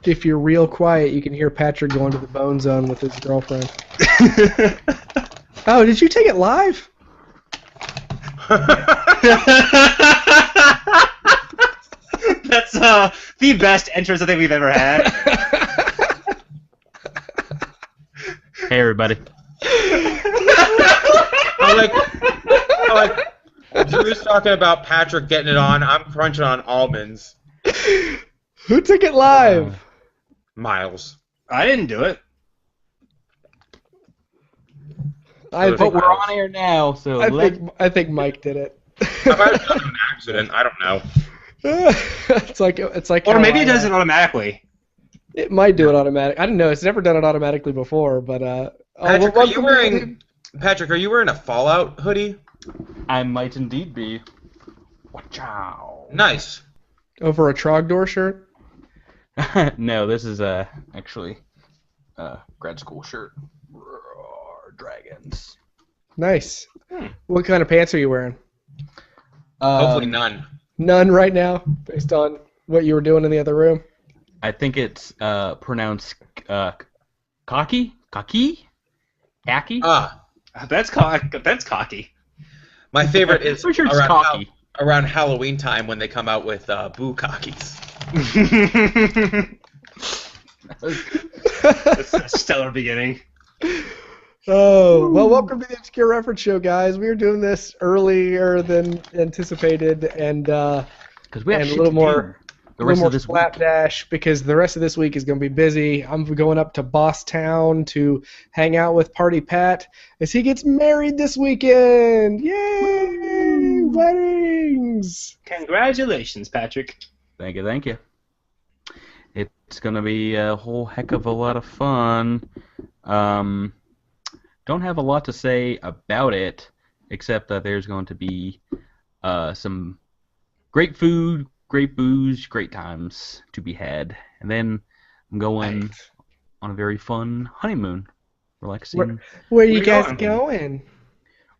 If you're real quiet, you can hear Patrick going to the bone zone with his girlfriend. Oh, did you take it live? That's the best entrance I think we've ever had. Hey, everybody. I like Drew's talking about Patrick getting it on. I'm crunching on almonds. Who took it live? Miles. I didn't do it. But we're on air now, so I think Mike did it. I might have done it an accident. I don't know. it's like Or how maybe it does it automatically. It might do it automatic. I don't know. It's never done it automatically before, but Patrick, are you wearing a Fallout hoodie? I might indeed be. Watchow. Nice. Over a Trogdor shirt? No, this is actually a grad school shirt. Roar, dragons. Nice. What kind of pants are you wearing? Hopefully none. None right now, based on what you were doing in the other room. I think it's pronounced cocky? Cocky? Khaki? That's cocky. My favorite is I'm sure it's cocky. Around Halloween time when they come out with boo cockies. That's a stellar beginning. Oh, well, welcome to the Obscure Reference Show, guys. We are doing this earlier than anticipated, and we have a little more the rest of this slapdash because the rest of this week is going to be busy. I'm going up to Boss Town to hang out with Party Pat as he gets married this weekend. Yay! Weddings! Congratulations, Patrick. Thank you. It's going to be a whole heck of a lot of fun. Don't have a lot to say about it, except that there's going to be some great food, great booze, great times to be had. And then I'm going on a very fun honeymoon. Relaxing. Where are you guys going?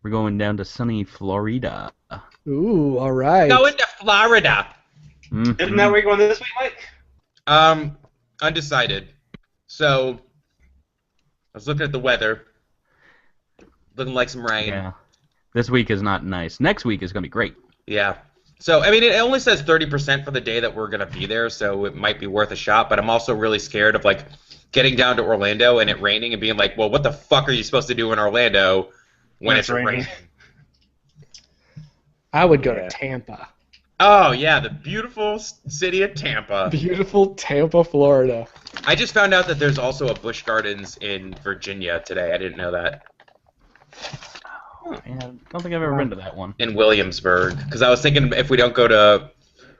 We're going down to sunny Florida. Ooh, all right. Going to Florida. Mm-hmm. Isn't that where you're going this week, Mike? Undecided. So, I was looking at the weather. Looking like some rain. Yeah. This week is not nice. Next week is going to be great. Yeah. So, I mean, it only says 30% for the day that we're going to be there, so it might be worth a shot, but I'm also really scared of, like, getting down to Orlando and it raining and being like, well, what the fuck are you supposed to do in Orlando when it's raining? I would go to Tampa. Oh, yeah, the beautiful city of Tampa. Beautiful Tampa, Florida. I just found out that there's also a Busch Gardens in Virginia today. I didn't know that. Oh, yeah, I don't think I've ever been to that one. In Williamsburg. Because I was thinking if we don't go to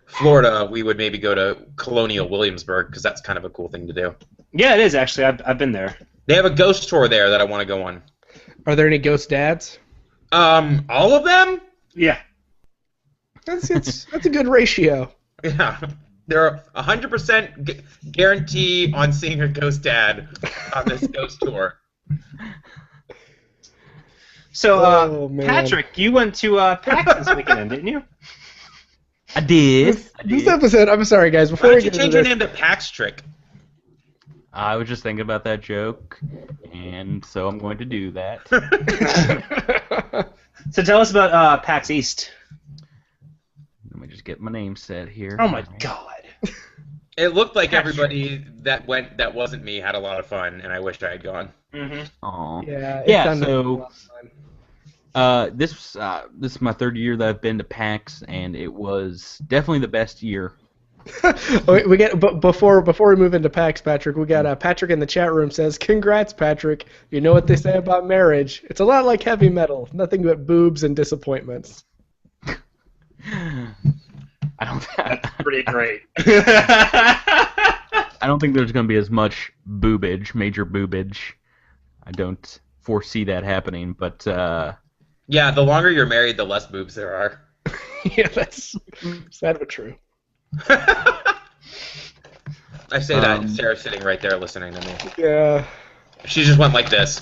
Florida, we would maybe go to Colonial Williamsburg, because that's kind of a cool thing to do. Yeah, it is, actually. I've been there. They have a ghost tour there that I want to go on. Are there any ghost dads? All of them? Yeah. That's a good ratio. Yeah. They're 100% guarantee on seeing a ghost dad on this ghost tour. So, Patrick, you went to PAX this weekend, didn't you? I did. This episode, I'm sorry, guys. Why don't you change your name to PAX Trick? I was just thinking about that joke, and so I'm going to do that. So tell us about PAX East. Let me just get my name set here. Oh my god. It looked like everybody that went that wasn't me had a lot of fun, and I wished I had gone. Mm-hmm. Aw. Yeah. So this is my third year that I've been to PAX, and it was definitely the best year. we get before we move into PAX, Patrick. We got Patrick in the chat room says, "Congrats, Patrick. You know what they say about marriage? It's a lot like heavy metal. Nothing but boobs and disappointments." That's pretty great. I don't think there's going to be as much major boobage. I don't foresee that happening, but yeah, the longer you're married, the less boobs there are. Yeah, that's sad but true. I say that, and Sarah's sitting right there listening to me. Yeah. She just went like this.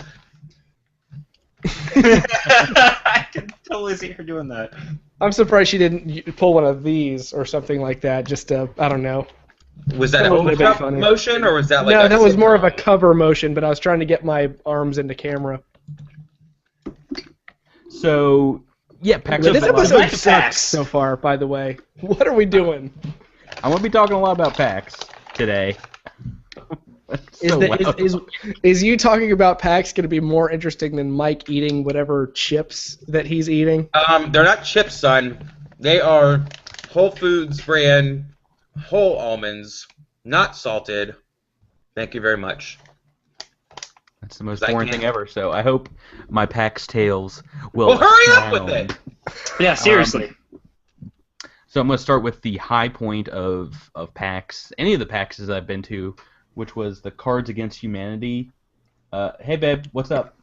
I can totally see her doing that. I'm surprised she didn't pull one of these or something like that, just to, I don't know, Was that a That would've been push-up funny. motion, or was that like No, a that was more of a sitcom? cover motion, but I was trying to get my arms into camera. So, yeah, PAX This East. episode Back to sucks PAX. so far, by the way. What are we doing? I'm gonna be talking a lot about PAX today. Is, So the, loud. is you talking about PAX going to be more interesting than Mike eating whatever chips that he's eating? They're not chips, son. They are Whole Foods brand whole almonds, not salted. Thank you very much. That's the most I boring can't- thing ever. So I hope my PAX tales will. Well, hurry up with sound. it. Yeah, seriously. So I'm going to start with the high point of PAX, any of the PAXs I've been to, which was the Cards Against Humanity. Hey, babe, what's up?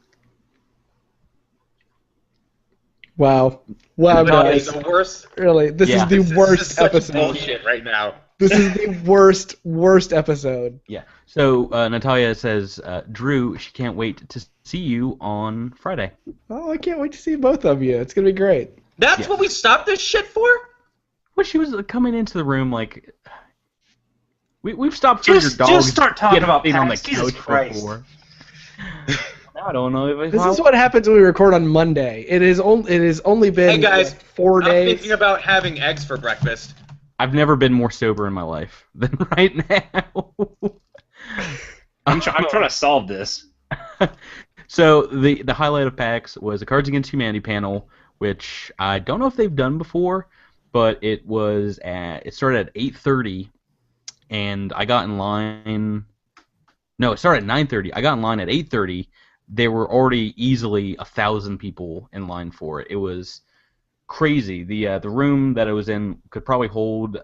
Wow. Wow, Literally guys. the worst. Really, this Yeah. is the This is worst just such episode. bullshit right now. This is the worst episode. Yeah. So Natalia says, Drew, she can't wait to see you on Friday. Oh, I can't wait to see both of you. It's going to be great. That's Yes. what we stopped this shit for? Well, she was coming into the room like... We've stopped for your Just dogs start talking about getting on the PAX. Jesus couch Christ. before. Now I don't know if This is what happens when we record on Monday. It has only been Hey guys, like, 4 I'm days. thinking about having eggs for breakfast. I've never been more sober in my life than right now. I'm trying to solve this. So the highlight of PAX was the Cards Against Humanity panel, which I don't know if they've done before, but it started at 8:30, and I got in line. No, it started at 9:30. I got in line at 8:30. There were already easily 1,000 people in line for it. It was crazy. The room that I was in could probably hold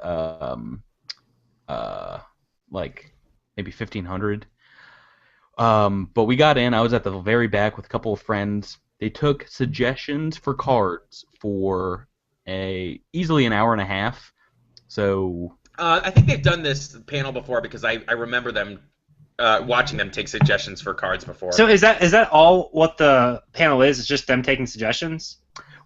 like maybe 1,500. But we got in. I was at the very back with a couple of friends. They took suggestions for cards for easily an hour and a half. So I think they've done this panel before because I remember them watching them take suggestions for cards before. So is that all what the panel is? It's just them taking suggestions?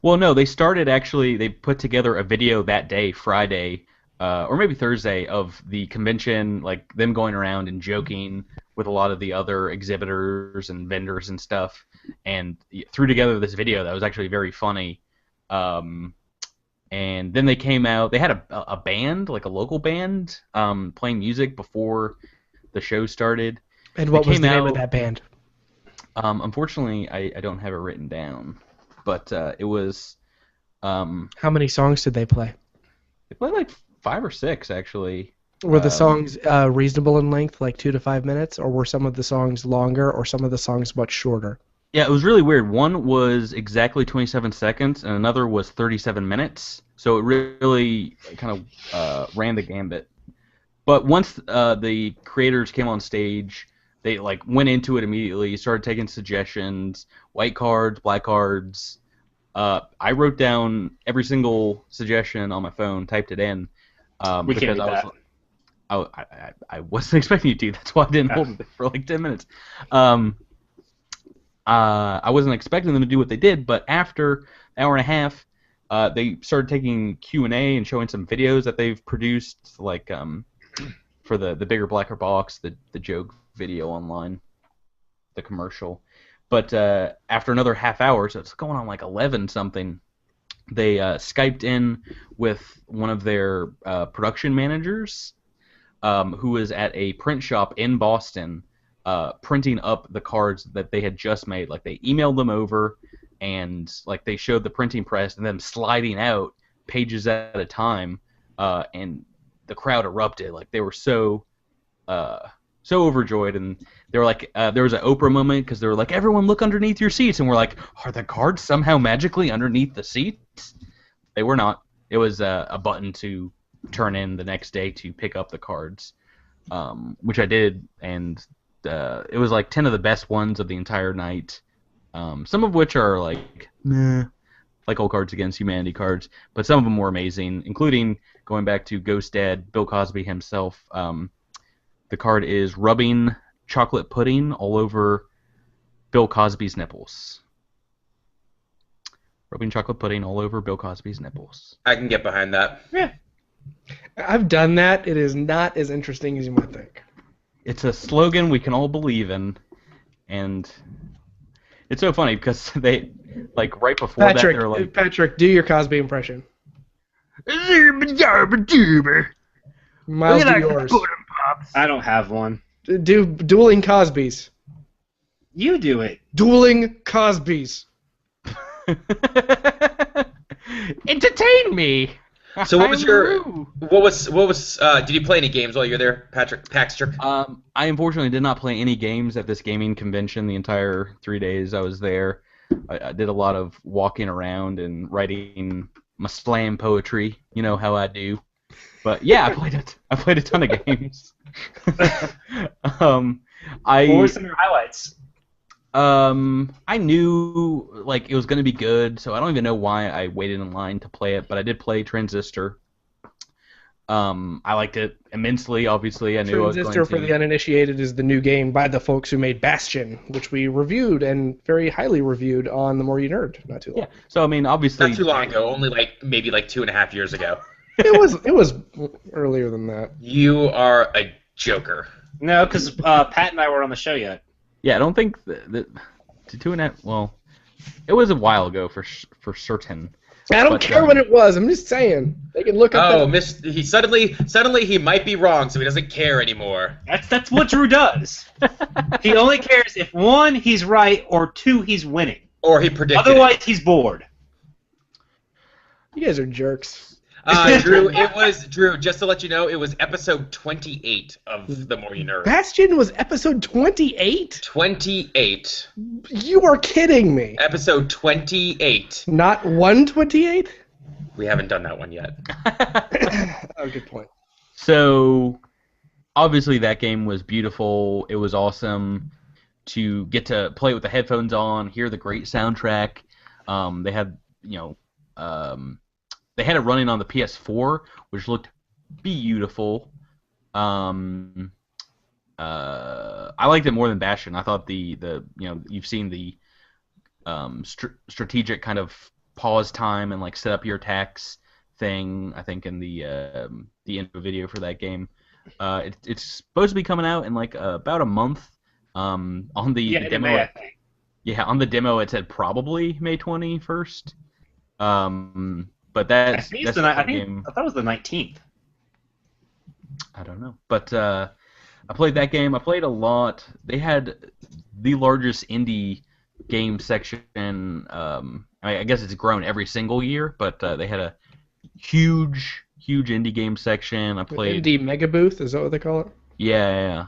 well, no, they put together a video that day, Friday, or maybe Thursday, of the convention, like them going around and joking with a lot of the other exhibitors and vendors and stuff, and threw together this video that was actually very funny. And then they came out. They had a band, like a local band, playing music before the show started. And what They was the came name out- of that band? Unfortunately, I don't have it written down, but it was. How many songs did they play? They played like 5 or 6 actually. Were the songs reasonable in length, like 2 to 5 minutes, or were some of the songs longer, or some of the songs much shorter? Yeah, it was really weird. One was exactly 27 seconds, and another was 37 minutes. So it really kind of ran the gambit. But once the creators came on stage, they like went into it immediately, started taking suggestions, white cards, black cards. I wrote down every single suggestion on my phone, typed it in. We can't because do that. I wasn't expecting you to. That's why I didn't hold it for like 10 minutes. I wasn't expecting them to do what they did, but after an hour and a half, they started taking Q&A and showing some videos that they've produced, like for the bigger, blacker box, the joke video online, the commercial. But after another half hour, so it's going on like 11 something, they Skyped in with one of their production managers, who was at a print shop in Boston, printing up the cards that they had just made. Like they emailed them over, and like they showed the printing press and them sliding out pages at a time, and the crowd erupted. Like they were so overjoyed, and they were like, there was an Oprah moment because they were like, everyone look underneath your seats, and we're like, are the cards somehow magically underneath the seats? They were not. It was a button to turn in the next day to pick up the cards, which I did, and it was like 10 of the best ones of the entire night, some of which are like meh, like old Cards Against Humanity cards, but some of them were amazing, including going back to Ghost Dad, Bill Cosby himself. The card is rubbing chocolate pudding all over Bill Cosby's nipples. Rubbing chocolate pudding all over Bill Cosby's nipples. I can get behind that. Yeah. I've done that. It is not as interesting as you might think. It's a slogan we can all believe in, and it's so funny because they, like, right before that, they're like, Patrick, do your Cosby impression. Miles, do yours. I don't have one. Do dueling Cosbys. You do it. Dueling Cosbys. entertain me. So what was did you play any games while you were there, Paxter? I unfortunately did not play any games at this gaming convention the entire 3 days I was there. I did a lot of walking around and writing my slam poetry. You know how I do. But yeah, I played a ton of games. What were some of your highlights? I knew like it was gonna be good, so I don't even know why I waited in line to play it, but I did play Transistor. I liked it immensely. Obviously, I knew I was going to. Transistor, for the uninitiated, is the new game by the folks who made Bastion, which we reviewed and very highly reviewed on The More You Nerd not too long. Yeah. So I mean, obviously. Not too long ago. Only maybe 2.5 years ago. It was earlier than that. You are a joker. No, because Pat and I were on the show yet. Yeah, I don't think that 2.5. Well, it was a while ago for certain. I don't care when it was. I'm just saying they can look up. Oh, he suddenly he might be wrong, so he doesn't care anymore. That's what Drew does. He only cares if 1, he's right, or 2, he's winning. Or he predicted. Otherwise, he's bored. You guys are jerks. Drew, just to let you know, it was episode 28 of The More You Nerd. Bastion was episode 28? 28. You are kidding me. Episode 28. Not 128? We haven't done that one yet. Oh, good point. So, obviously that game was beautiful. It was awesome to get to play with the headphones on, hear the great soundtrack. They had, they had it running on the PS4, which looked beautiful. I liked it more than Bastion. I thought the you've seen the strategic kind of pause time and like set up your attacks thing. I think in the intro video for that game, it's supposed to be coming out in like about a month. On the demo, May, I think. Yeah, on the demo it said probably May 21st. But that's I thought it was the 19th. I don't know. But I played that game. I played a lot. They had the largest indie game section. I guess it's grown every single year, but they had a huge indie game section. I played indie mega booth. Is that what they call it? Yeah.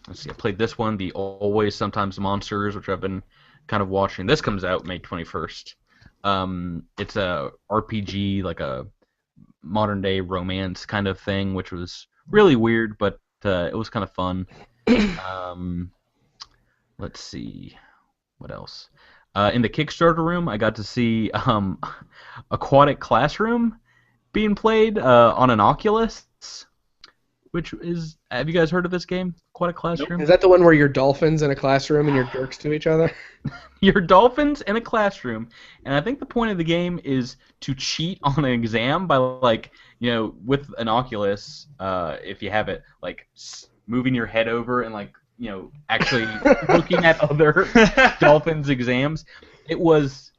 Let's see. I played this one, the Always Sometimes Monsters, which I've been kind of watching. This comes out May 21st. It's a RPG, like a modern day romance kind of thing, which was really weird, but it was kind of fun. Let's see, what else? In the Kickstarter room, I got to see Aquatic Classroom being played on an Oculus, which is. Have you guys heard of this game, Aquatic Classroom? Is that the one where you're dolphins in a classroom and you're jerks to each other? You're dolphins in a classroom, and I think the point of the game is to cheat on an exam by, like, with an Oculus, if you have it, like, moving your head over and, like, actually looking at other dolphins' exams. It was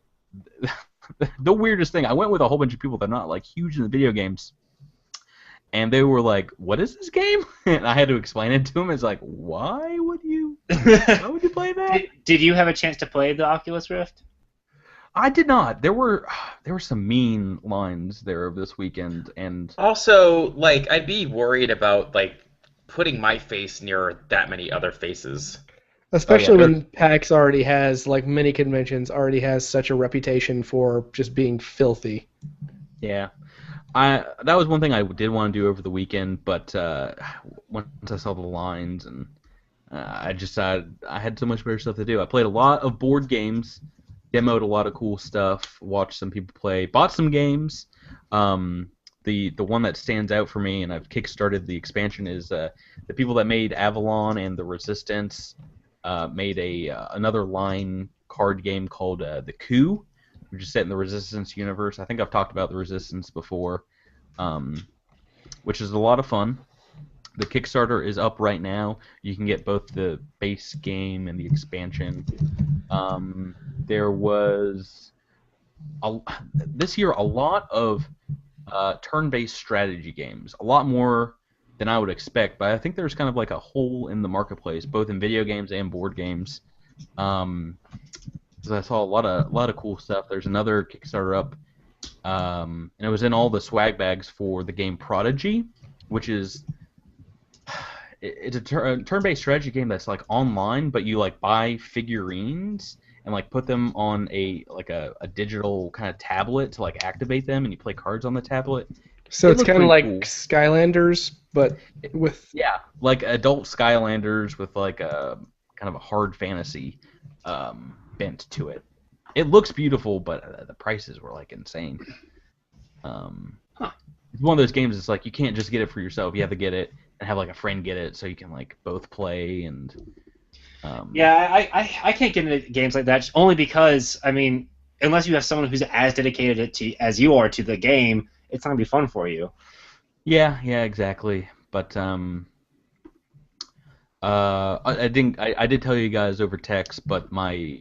the weirdest thing. I went with a whole bunch of people that are not, like, huge in the video games, and they were like, "What is this game?" And I had to explain it to them. It's like, why would you play that? Did you have a chance to play the Oculus Rift? I did not. There were some mean lines there this weekend, and also, like, I'd be worried about like putting my face near that many other faces. Especially when PAX already has, like many conventions, already has such a reputation for just being filthy. Yeah. That was one thing I did want to do over the weekend, but once I saw the lines, and I had so much better stuff to do. I played a lot of board games, demoed a lot of cool stuff, watched some people play, bought some games. The one that stands out for me, and I've kickstarted the expansion, is the people that made Avalon and the Resistance made another line card game called The Coup, which is set in the Resistance universe. I think I've talked about the Resistance before. which is a lot of fun. The Kickstarter is up right now. You can get both the base game and the expansion. There was this year a lot of turn-based strategy games, a lot more than I would expect. But I think there's kind of like a hole in the marketplace, both in video games and board games. So I saw a lot of cool stuff. There's another Kickstarter up, and it was in all the swag bags for the game Prodigy, which is it's a turn-based strategy game that's like online, but you like buy figurines and like put them on a digital kind of tablet to like activate them, and you play cards on the tablet. So it's kind of like cool. Skylanders, but with like adult Skylanders with like a kind of a hard fantasy bent to it. It looks beautiful, but the prices were like insane. It's one of those games. It's like you can't just get it for yourself. You have to get it and have like a friend get it so you can like both play and. Yeah, I can't get into games like that just only because I mean, unless you have someone who's as dedicated as you are to the game, it's not gonna be fun for you. Yeah, exactly. But I did tell you guys over text, but my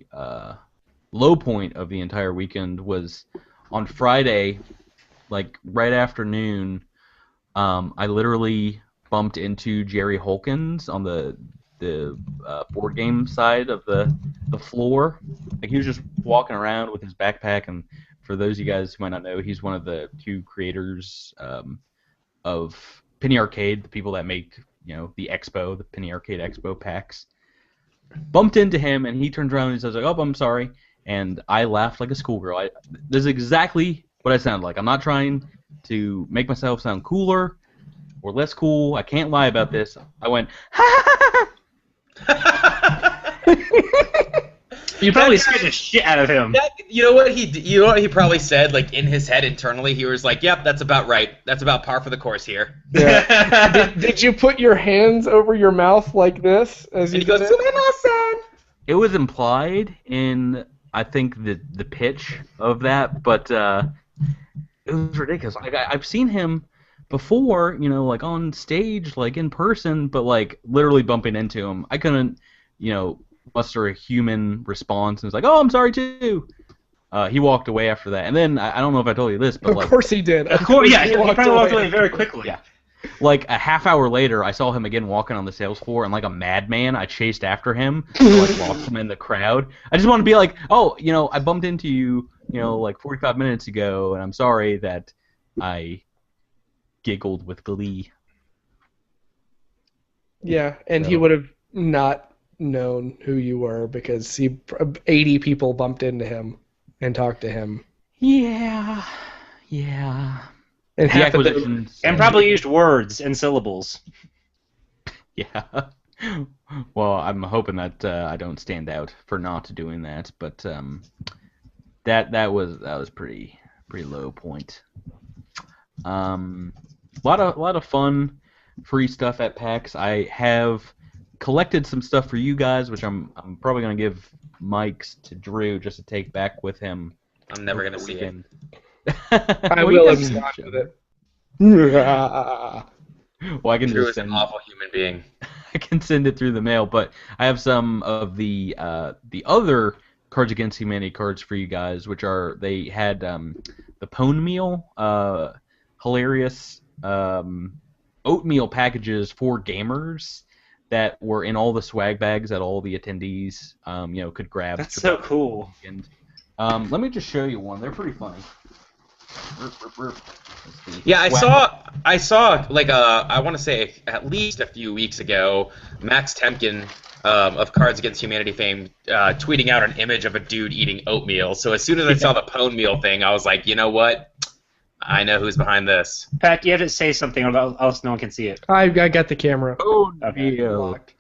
low point of the entire weekend was on Friday, like right afternoon. I literally bumped into Jerry Holkins on the board game side of the floor. Like he was just walking around with his backpack, and for those of you guys who might not know, he's one of the two creators of Penny Arcade, the people that make the Expo, the Penny Arcade Expo PAX. Bumped into him, and he turns around and he says, like, "Oh, I'm sorry," and I laughed like a schoolgirl. This is exactly what I sound like. I'm not trying to make myself sound cooler or less cool. I can't lie about this. I went, ha ha ha ha. You probably scared the shit out of him. You know what he probably said, like in his head internally. He was like, "Yep, that's about right. That's about par for the course here." Yeah. did you put your hands over your mouth like this as and you he goes, did it? "Sumimasen." It was implied in, I think, the pitch of that, but it was ridiculous. Like I've seen him before, like on stage, like in person, but like literally bumping into him, I couldn't, muster a human response, and was like, "Oh, I'm sorry too." He walked away after that, and then I don't know if I told you this, but Of course he did. Of course, yeah, he probably walked away very quickly. Yeah. Like a half hour later, I saw him again walking on the sales floor, and like a madman, I chased after him, like lost him in the crowd. I just want to be like, "Oh, I bumped into you, like 45 minutes ago, and I'm sorry that I giggled with glee." Yeah, and he would have not known who you were because 80 people bumped into him and talked to him. Yeah. And The acquisitions. And probably used words and syllables. Yeah. Well, I'm hoping that I don't stand out for not doing that, but that was pretty low point. A lot of fun, free stuff at PAX. I have collected some stuff for you guys, which I'm probably gonna give Mike's to Drew just to take back with him. I'm never gonna see it. I will if you not with it. Well, I can Drew just is an send. awful human being. I can send it through the mail, but I have some of the other Cards Against Humanity cards for you guys, which are they had the Pone Meal, hilarious oatmeal packages for gamers that were in all the swag bags that all the attendees could grab. That's so cool. And, let me just show you one. They're pretty funny. Yeah, I saw like I want to say at least a few weeks ago, Max Temkin of Cards Against Humanity fame tweeting out an image of a dude eating oatmeal. So as soon as I saw the Pone Meal thing, I was like, you know what? I know who's behind this. Pat, you have to say something, or else no one can see it. I got the camera. Oh, Okay. Locked.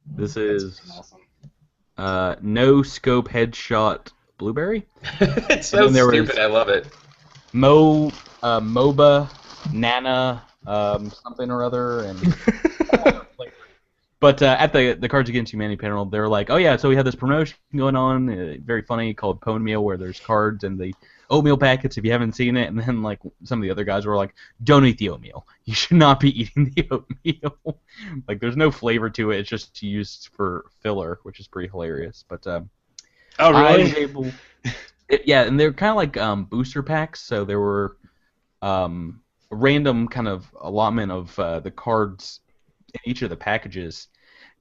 This is Awesome. no scope headshot blueberry. It's so And then there stupid. was- I love it. MOBA Nana something or other, and but at the Cards Against Humanity panel, they're like, "Oh yeah, so we have this promotion going on, very funny, called Pone Meal, where there's cards and the oatmeal packets if you haven't seen it, and then like some of the other guys were like, don't eat the oatmeal. You should not be eating the oatmeal. Like there's no flavor to it. It's just used for filler, which is pretty hilarious. But Oh, I really? was able. Yeah, and they're kind of like booster packs, so there were a random kind of allotment of the cards in each of the packages,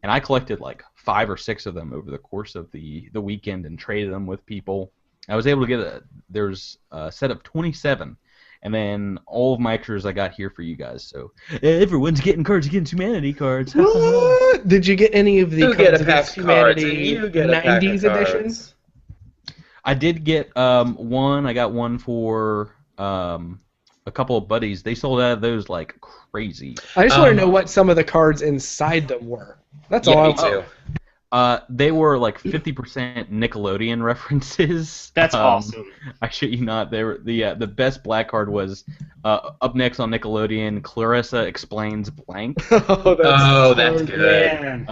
and I collected like 5 or 6 of them over the course of the weekend and traded them with people. I was able to get there's a set of 27, and then all of my extras I got here for you guys. So everyone's getting Cards Against Humanity cards. What? Did you get any of the You Cards get a Against pack of cards, and Humanity you get a pack of 90s edition? cards. I did get one. I got one for a couple of buddies. They sold out of those like crazy. I just want to know what some of the cards inside them were. That's Yeah, all I me want. too. They were like 50% Nickelodeon references. That's awesome. I shit you not. They were the best black card was up next on Nickelodeon. Clarissa Explains Blank. Oh, That's good. Man.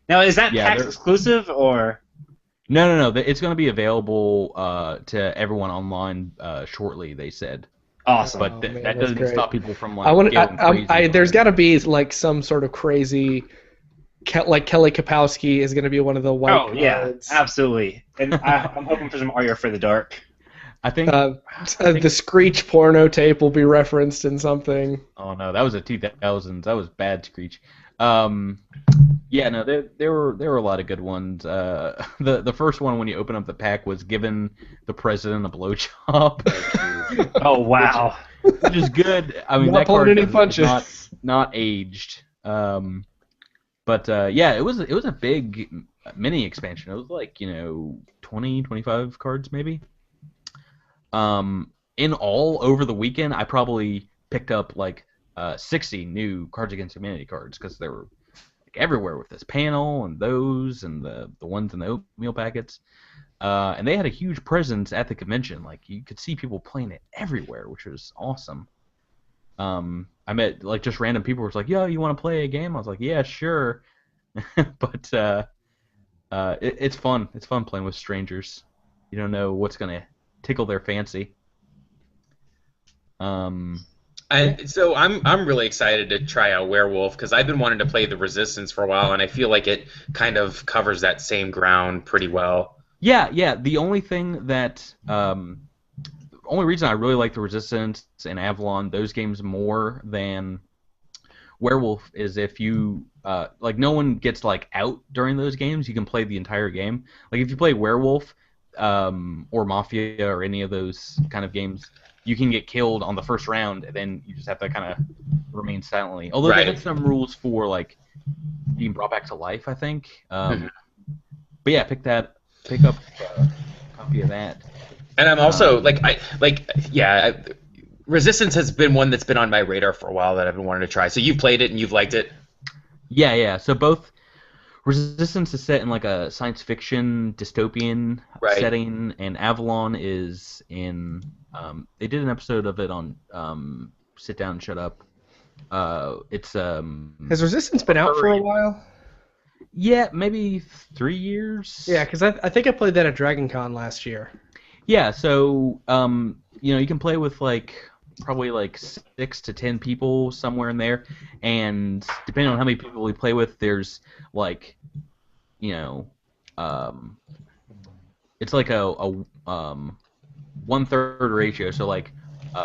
Now is that PAX exclusive or? No. It's going to be available to everyone online shortly. They said. Awesome. But man, that that's doesn't great. stop people from like. I want. getting crazy. There's got to be like some sort of crazy. Like Kelly Kapowski is going to be one of the white cards. Yeah, absolutely. And I'm hoping for some Arya for the Dark. I think, the Screech porno tape will be referenced in something. Oh no, that was a 2000s. That was bad Screech. Yeah, no, there were a lot of good ones. The first one when you open up the pack was giving the president a blowjob. Oh wow, which is good. I mean, Not that pulling card any is punches. not aged. But yeah, it was a big mini expansion. It was like 20, 25 cards maybe. In all over the weekend, I probably picked up like 60 new Cards Against Humanity cards because they were like everywhere with this panel and those and the ones in the oatmeal packets. And they had a huge presence at the convention. Like you could see people playing it everywhere, which was awesome. I met like just random people who were like, "Yo, you want to play a game?" I was like, "Yeah, sure." But it's fun. It's fun playing with strangers. You don't know what's gonna tickle their fancy. So I'm really excited to try out Werewolf because I've been wanting to play the Resistance for a while, and I feel like it kind of covers that same ground pretty well. Yeah. The only thing that the only reason I really like the Resistance and Avalon, those games more than Werewolf, is if you like no one gets like out during those games. You can play the entire game. Like if you play Werewolf or Mafia or any of those kind of games, you can get killed on the first round, and then you just have to kind of remain silently. Although they have some rules for like being brought back to life, I think. But yeah, pick up a copy of that. And I'm also Resistance has been one that's been on my radar for a while that I've been wanting to try. So you've played it and you've liked it? Yeah. So both Resistance is set in like a science fiction dystopian setting, and Avalon is in. They did an episode of it on Sit Down and Shut Up. It's Has Resistance been out for a while? Yeah, maybe 3 years. Yeah, because I think I played that at Dragon Con last year. Yeah, so you can play with like probably like 6 to 10 people somewhere in there, and depending on how many people we play with, there's like it's like a 1/3 ratio. So like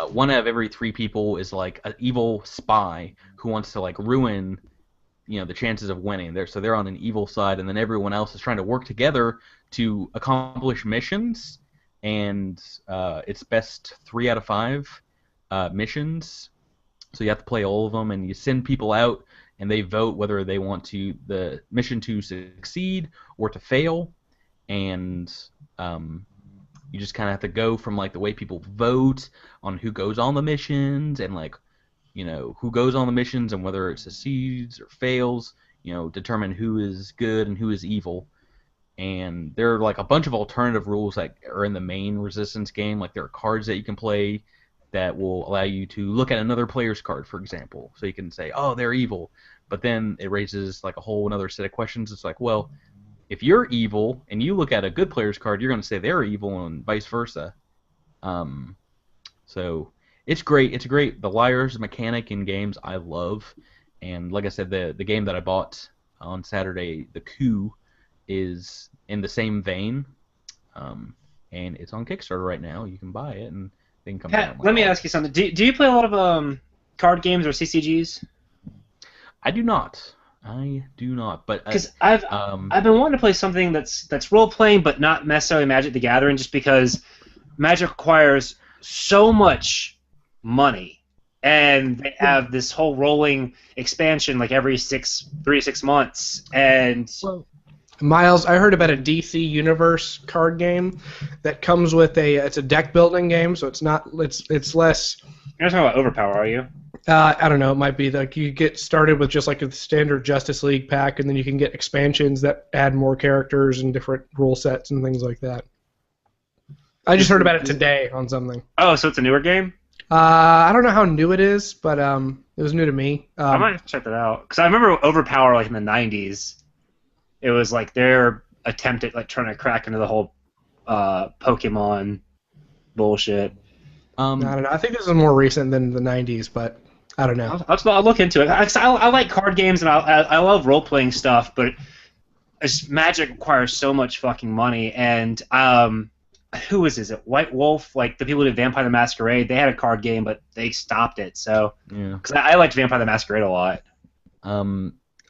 1 out of every 3 people is like an evil spy who wants to like ruin the chances of winning. They're on an evil side, and then everyone else is trying to work together to accomplish missions. And it's best 3 out of 5 missions, so you have to play all of them, and you send people out, and they vote whether they want the mission to succeed or to fail, and you just kind of have to go from like the way people vote on who goes on the missions, and like who goes on the missions and whether it succeeds or fails, determine who is good and who is evil. And there are like a bunch of alternative rules that are in the main Resistance game. Like there are cards that you can play that will allow you to look at another player's card, for example. So you can say, oh, they're evil. But then it raises like a whole another set of questions. It's like, well, if you're evil and you look at a good player's card, you're going to say they're evil and vice versa. So it's great. It's great. The liars mechanic in games I love, and like I said, the game that I bought on Saturday, the Coup, is in the same vein, and it's on Kickstarter right now. You can buy it, and then come Pat, down. let me ask you something. Do you play a lot of card games or CCGs? I do not. But Because I've been wanting to play something that's role playing, but not necessarily Magic the Gathering, just because Magic requires so much money, and they have this whole rolling expansion like every 3 to 6 months, and. Well, Miles, I heard about a DC Universe card game that comes with it's a deck building game, so it's less. You're not talking about Overpower, are you? I don't know. It might be like you get started with just like a standard Justice League pack, and then you can get expansions that add more characters and different rule sets and things like that. I just heard about it today on something. Oh, so it's a newer game? I don't know how new it is, but it was new to me. I might have to check that out because I remember Overpower like in the '90s. It was like their attempt at like trying to crack into the whole Pokemon bullshit. I don't know. I think this is more recent than the '90s, but I don't know. I'll look into it. I like card games and I love role playing stuff, but Magic requires so much fucking money. And who was it? White Wolf, like the people who did Vampire the Masquerade, they had a card game, but they stopped it. So because I liked Vampire the Masquerade a lot.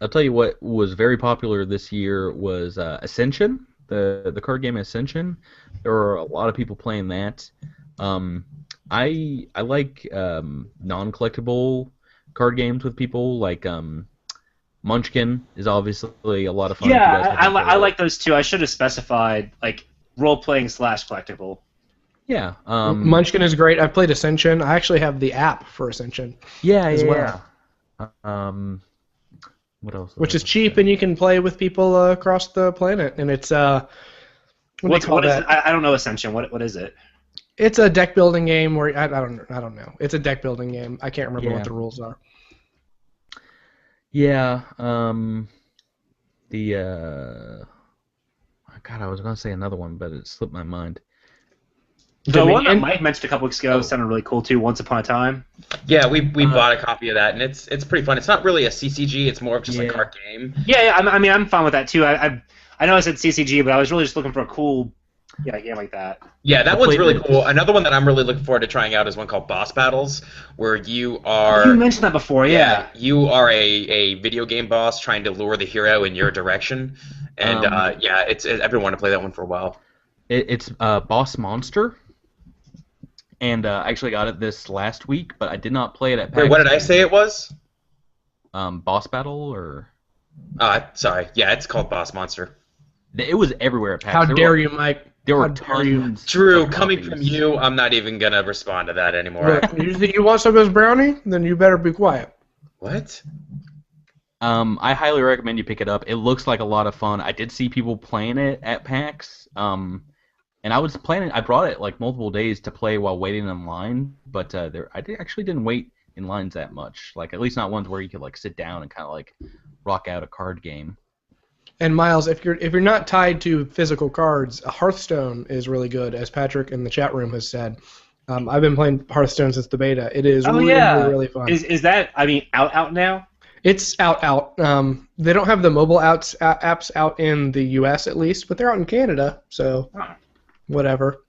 I'll tell you what was very popular this year was Ascension, the card game Ascension. There were a lot of people playing that. I like non-collectible card games with people, like Munchkin is obviously a lot of fun. Yeah, I like those too. I should have specified like role-playing / collectible. Yeah. Munchkin is great. I've played Ascension. I actually have the app for Ascension. Yeah, well. What else? Which is cheap, and you can play with people across the planet. And it's what do you call that? I don't know Ascension. What is it? It's a deck building game where I don't know. It's a deck building game. I can't remember what the rules are. Yeah. God, I was gonna say another one, but it slipped my mind. The one that Mike mentioned a couple weeks ago sounded really cool too. Once Upon a Time. Yeah, we bought a copy of that, and it's pretty fun. It's not really a CCG; it's more of just a card game. Yeah. I mean, I'm fine with that too. I know I said CCG, but I was really just looking for a cool game like that. Yeah, that one's really cool. Another one that I'm really looking forward to trying out is one called Boss Battles, where you are. You mentioned that before, yeah. You are a video game boss trying to lure the hero in your direction, and I've been wanting to play that one for a while. It's Boss Monster. And I actually got it this last week, but I did not play it at PAX. Wait, what did I say it was? Boss Battle, or? Sorry. Yeah, it's called Boss Monster. It was everywhere at PAX. How dare you, Mike? There were tons. Drew, coming from you, I'm not even going to respond to that anymore. You think you want some of this brownie? Then you better be quiet. What? I highly recommend you pick it up. It looks like a lot of fun. I did see people playing it at PAX. And I was planning. I brought it like multiple days to play while waiting in line, but actually didn't wait in lines that much. Like at least not ones where you could like sit down and kind of like rock out a card game. And Miles, if you're not tied to physical cards, Hearthstone is really good, as Patrick in the chat room has said. I've been playing Hearthstone since the beta. It is really fun. Is that out now? It's out. They don't have the mobile apps out in the U.S. at least, but they're out in Canada. So. Huh. Whatever.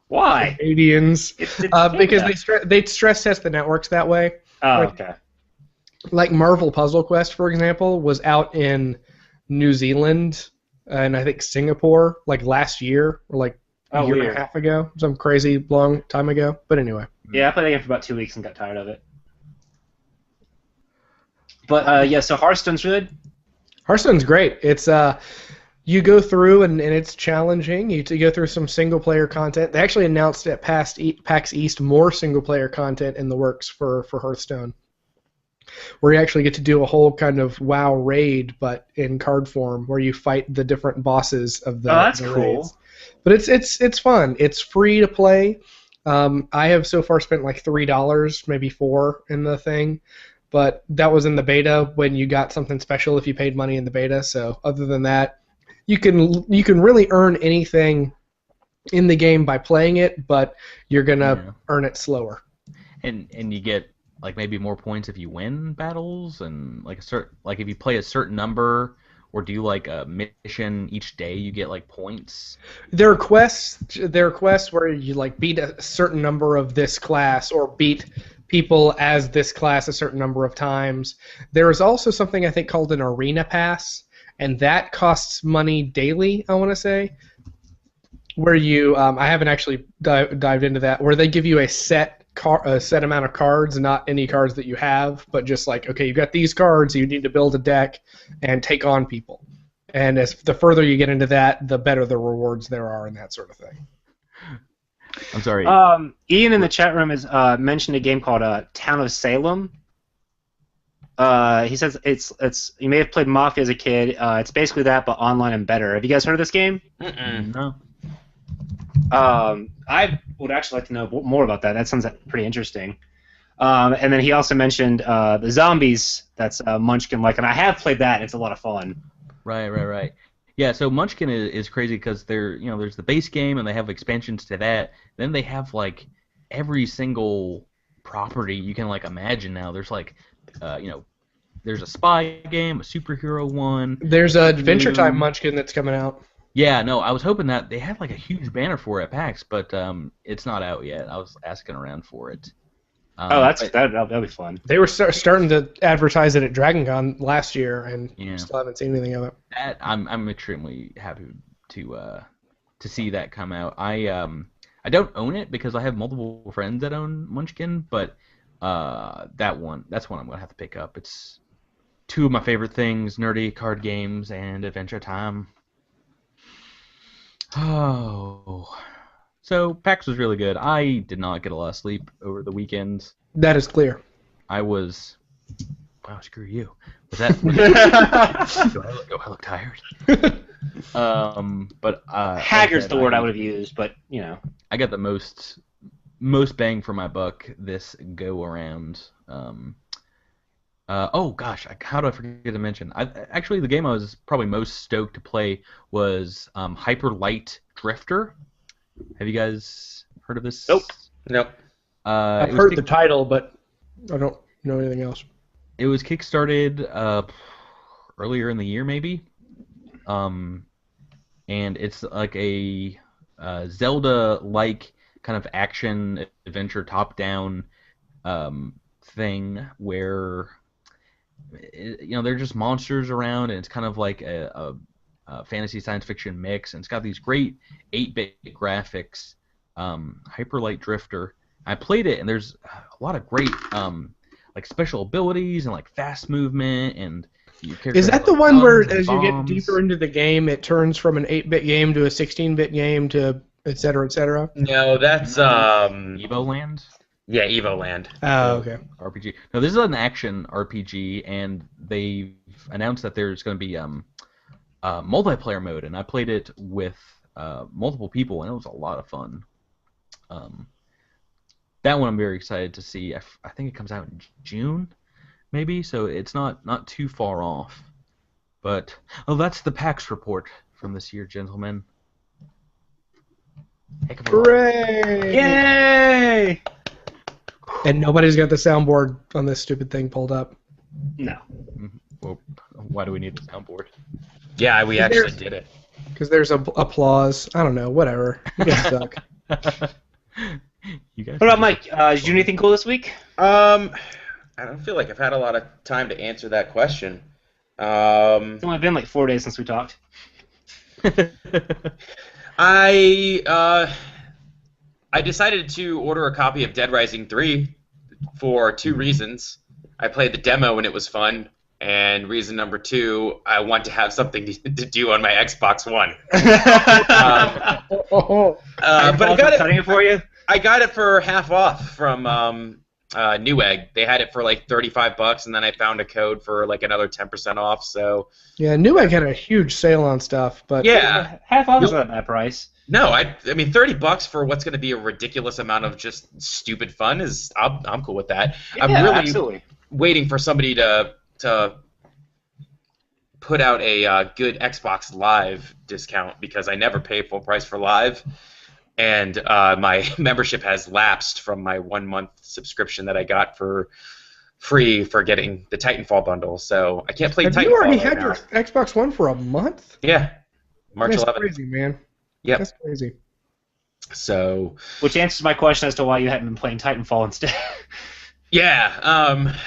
Why? Canadians. Because they stress test the networks that way. Oh, okay. Like Marvel Puzzle Quest, for example, was out in New Zealand and I think Singapore like last year or like a year and a half ago. Some crazy long time ago. But anyway. Yeah, I played that game for about 2 weeks and got tired of it. But so Hearthstone's good? Hearthstone's great. It's you go through and it's challenging. You go through some single-player content. They actually announced at PAX East more single-player content in the works for Hearthstone, where you actually get to do a whole kind of WoW raid, but in card form, where you fight the different bosses of the. Oh, that's the cool. raids. But it's fun. It's free to play. I have so far spent like $3, maybe $4 in the thing. But that was in the beta when you got something special if you paid money in the beta. So other than that, you can really earn anything in the game by playing it, but you're gonna earn it slower. And you get like maybe more points if you win battles, and like if you play a certain number, or do like a mission each day, you get like points. There are quests. There are quests where you like beat a certain number of this class, or beat people as this class a certain number of times. There is also something I think called an arena pass, and that costs money daily, I want to say, where you I haven't actually dived into that, where they give you a set amount of cards, not any cards that you have, but just like, okay, you got these cards, you need to build a deck and take on people. And as the further you get into that, the better the rewards there are and that sort of thing. I'm sorry. Ian in the chat room has mentioned a game called Town of Salem. He says it's you may have played Mafia as a kid. It's basically that, but online and better. Have you guys heard of this game? No. I would actually like to know more about that. That sounds pretty interesting. And then he also mentioned the zombies. That's Munchkin like, and I have played that. It's a lot of fun. Right. Yeah, so Munchkin is crazy because there's the base game and they have expansions to that. Then they have like every single property you can like imagine now. There's like, there's a spy game, a superhero one. There's a Adventure Time Munchkin that's coming out. Yeah, no, I was hoping that they had like a huge banner for it at PAX, but it's not out yet. I was asking around for it. That'll be fun. They were starting to advertise it at DragonCon last year, and still haven't seen anything of it. I'm extremely happy to see that come out. I don't own it because I have multiple friends that own Munchkin, but that's one I'm gonna have to pick up. It's two of my favorite things: nerdy card games and Adventure Time. Oh. So, PAX was really good. I did not get a lot of sleep over the weekend. That is clear. I was... Wow, screw you. Was that... do I look tired? But... Haggard's the word I would have used, but, I got the most bang for my buck this go-around. Oh, gosh, how do I forget to mention? Actually, the game I was probably most stoked to play was Hyper Light Drifter. Have you guys heard of this? Nope. I've heard the title, but I don't know anything else. It was kickstarted earlier in the year, maybe. And it's like a Zelda-like kind of action adventure top-down thing where they're just monsters around, and it's kind of like a fantasy science fiction mix, and it's got these great 8-bit graphics. Hyper Light Drifter. I played it, and there's a lot of great like special abilities and like fast movement, and is that the one where as you get deeper into the game, it turns from an 8-bit game to a 16-bit game to et cetera, et cetera? No, that's Evo Land. Yeah, Evo Land. Oh, okay. RPG. No, this is an action RPG, and they've announced that there's going to be multiplayer mode, and I played it with multiple people, and it was a lot of fun. That one I'm very excited to see. I think it comes out in June, maybe, so it's not too far off. But that's the PAX report from this year, gentlemen. Heck of a lot. Hooray! Yay! And nobody's got the soundboard on this stupid thing pulled up. No. Well, why do we need the soundboard? Yeah, we actually did it. Because there's applause. I don't know. Whatever. You guys suck. You guys. What about Mike? Did you do anything cool this week? I don't feel like I've had a lot of time to answer that question. It's only been like 4 days since we talked. I decided to order a copy of Dead Rising 3 for two reasons. I played the demo and it was fun, and reason number two, I want to have something to do on my Xbox One. But I got it. Cutting it for you. I got it for half off from Newegg. They had it for like $35, and then I found a code for like another 10% off. So yeah, Newegg had a huge sale on stuff, but yeah, half off is not a bad price. No, I mean $30 for what's going to be a ridiculous amount of just stupid fun is I'm cool with that. Yeah, I'm really absolutely waiting for somebody to put out a good Xbox Live discount because I never pay full price for Live. and my membership has lapsed from my 1 month subscription that I got for free for getting the Titanfall bundle. So I can't play Have Titanfall you already right had now. your Xbox One for a month? Yeah, March That's 11th. crazy, man. Yep. That's crazy. So Which answers my question as to why you hadn't been playing Titanfall instead. yeah,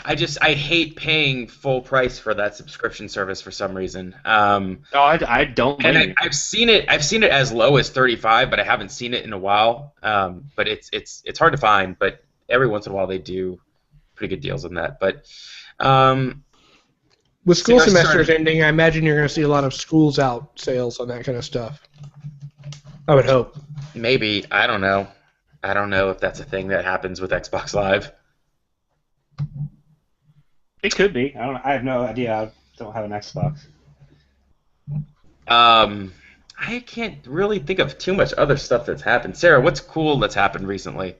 I hate paying full price for that subscription service for some reason. No, I don't blame And you. I've seen it as low as 35, but I haven't seen it in a while. But it's hard to find, but every once in a while they do pretty good deals on that. But With school Sarah's semesters starting- ending, I imagine you're going to see a lot of schools out sales on that kind of stuff. I would hope. maybe, I don't know. I don't know if that's a thing that happens with Xbox Live. It could be. I don't. I have no idea. I don't have an Xbox. I can't really think of too much other stuff that's happened. Sarah, what's cool that's happened recently?